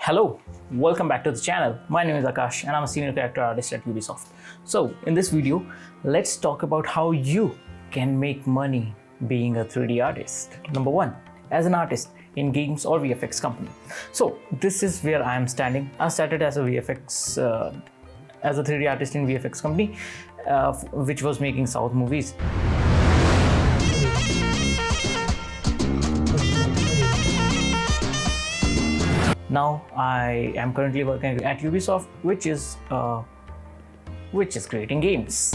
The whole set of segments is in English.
Hello, welcome back to the channel. My name is Akash and I'm a senior character artist at Ubisoft. So in this video, let's talk about how you can make money being a 3D artist. Number one, as an artist in games or VFX company. So this is where I am standing. I started as a as a 3D artist in VFX company, which was making South movies. Now I am currently working at Ubisoft, which is creating games.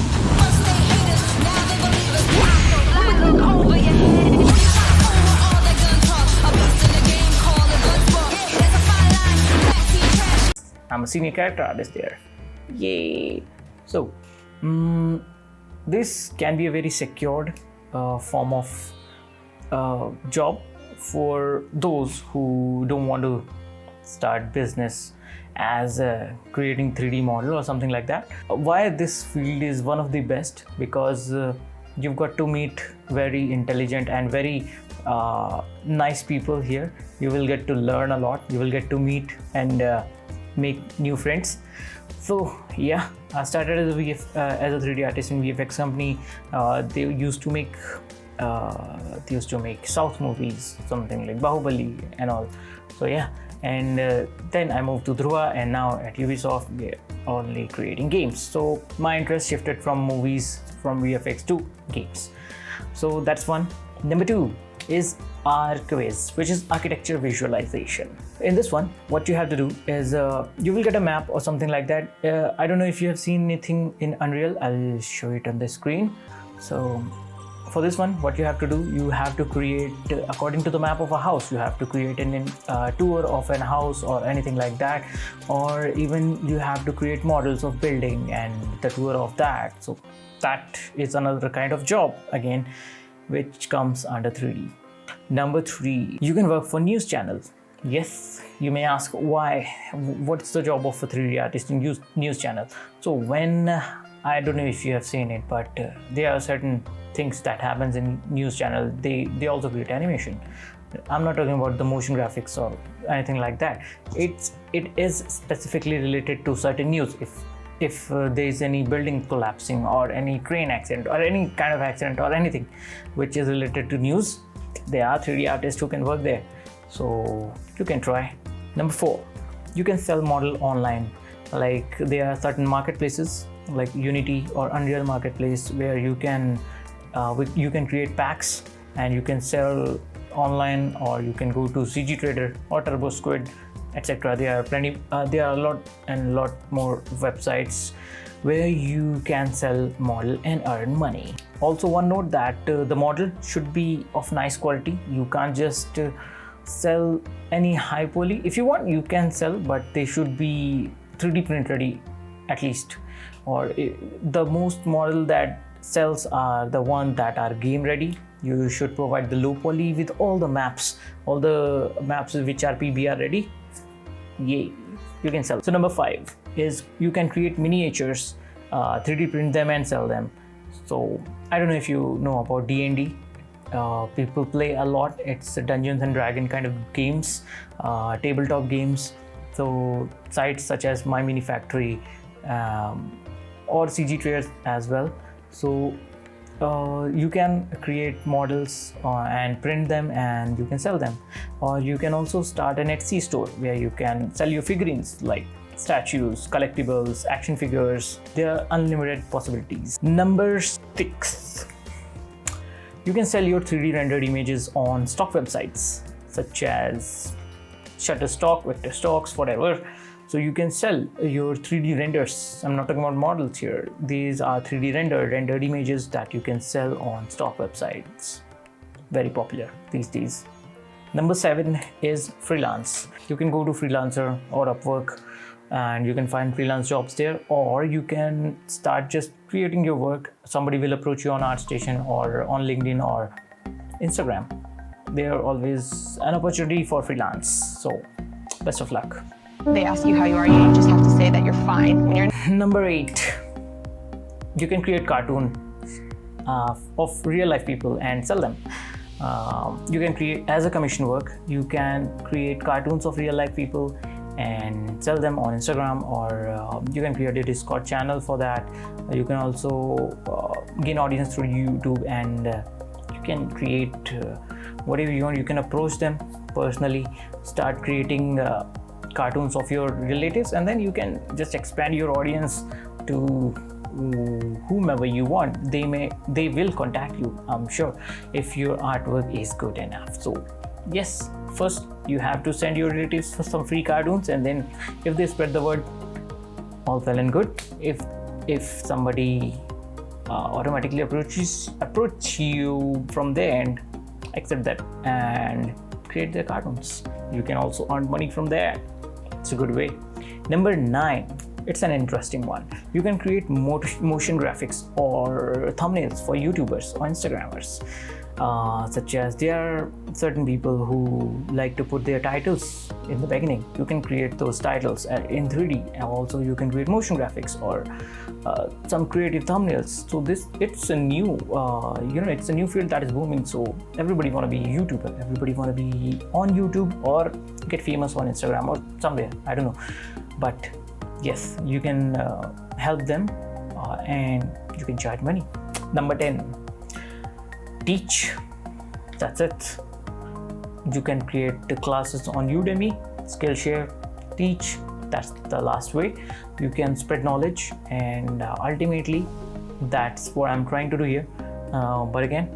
I'm a senior character artist there. Yay! So this can be a very secured form of job for those who don't want to start business as creating 3D model or something like that. Why this field is one of the best? Because you've got to meet very intelligent and very nice people here. You will get to learn a lot. You will get to meet and make new friends. So yeah, I started as a 3D artist in VFX company. They used to make South movies, something like Bahubali and all. So yeah, and then I moved to Dhruva, and now at Ubisoft we're only creating games. So my interest shifted from movies, from VFX to games. So that's one. Number two is ArchViz, which is architecture visualization. In this one, what you have to do is you will get a map or something like that. I don't know if you have seen anything in Unreal. I'll show it on the screen. So for this one, what you have to do, you have to create, according to the map of a house, you have to create a tour of an house or anything like that, or even you have to create models of building and the tour of that. So that is another kind of job again, which comes under 3D. Number three, you can work for news channels. Yes, you may ask why, what's the job of a 3D artist in news channel? So when, I don't know if you have seen it, but there are certain things that happens in news channel. They also create animation. I'm not talking about the motion graphics or anything like that. It is specifically related to certain news. If there is any building collapsing or any train accident or any kind of accident or anything which is related to news, there are 3D artists who can work there. So you can try. Number four, you can sell model online. Like there are certain marketplaces like Unity or Unreal Marketplace where you can create packs and you can sell online, or you can go to CG Trader or Turbo Squid, etc. There are a lot more websites where you can sell model and earn money. Also, one note that the model should be of nice quality. You can't just sell any high poly. If you want, you can sell, but they should be 3D print ready at least. Or the most model that sells are the ones that are game ready. You should provide the low poly with all the maps which are PBR ready. Yay, you can sell. So number five is you can create miniatures, 3D print them and sell them. So I don't know if you know about D&D. People play a lot. It's a Dungeons and Dragon kind of games, tabletop games. So sites such as My Mini Factory or CG Trader as well. So you can create models and print them and you can sell them. Or you can also start an Etsy store where you can sell your figurines like statues, collectibles, action figures. There are unlimited possibilities. Number six, you can sell your 3D rendered images on stock websites such as Shutterstock, Vectorstocks, whatever. So you can sell your 3D renders. I'm not talking about models here. These are 3D rendered images that you can sell on stock websites. Very popular these days. Number seven is freelance. You can go to Freelancer or Upwork and you can find freelance jobs there, or you can start just creating your work. Somebody will approach you on ArtStation or on LinkedIn or Instagram. There are always an opportunity for freelance. So best of luck. They ask you how you are, you just have to say that you're fine when you're... Number eight, you can create cartoons of real life people and sell them. You can create, as a commission work, you can create cartoons of real life people and sell them on Instagram, or you can create a Discord channel for that. You can also gain audience through YouTube, and you can create whatever you want. You can approach them personally, start creating cartoons of your relatives, and then you can just expand your audience to whomever you want. They will contact you, I'm sure, if your artwork is good enough. So yes, first you have to send your relatives for some free cartoons, and then if they spread the word, all well and good. If somebody automatically approach you from their end, accept that and create their cartoons. You can also earn money from there. It's a good way. Number 9, it's an interesting one. You can create motion graphics or thumbnails for YouTubers or Instagrammers. Such as there are certain people who like to put their titles in the beginning. You can create those titles in 3D, and also you can create motion graphics or some creative thumbnails. So it's a new it's a new field that is booming. So everybody want to be a YouTuber, everybody want to be on YouTube or get famous on Instagram or somewhere, I don't know, but yes, you can help them and you can charge money. Number 10, teach. That's it. You can create the classes on Udemy, Skillshare, teach. That's the last way. You can spread knowledge, and ultimately that's what I'm trying to do here. But again,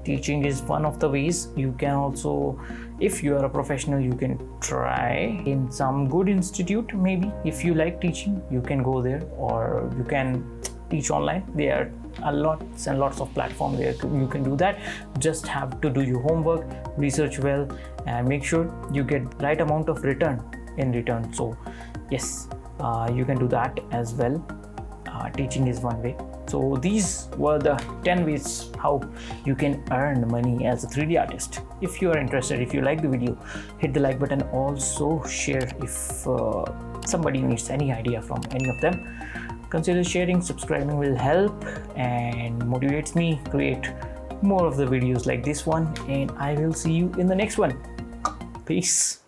teaching is one of the ways. You can also, if you are a professional, you can try in some good institute. Maybe if you like teaching, you can go there, or you can teach online. There are lots and lots of platforms where you can do that. Just have to do your homework, research well, and make sure you get right amount of return in return. So yes, you can do that as well. Teaching is one way. So these were the 10 ways how you can earn money as a 3D artist. If you are interested, if you like the video, hit the like button. Also share if somebody needs any idea from any of them. Consider sharing. Subscribing will help and motivates me to create more of the videos like this one, and I will see you in the next one. Peace.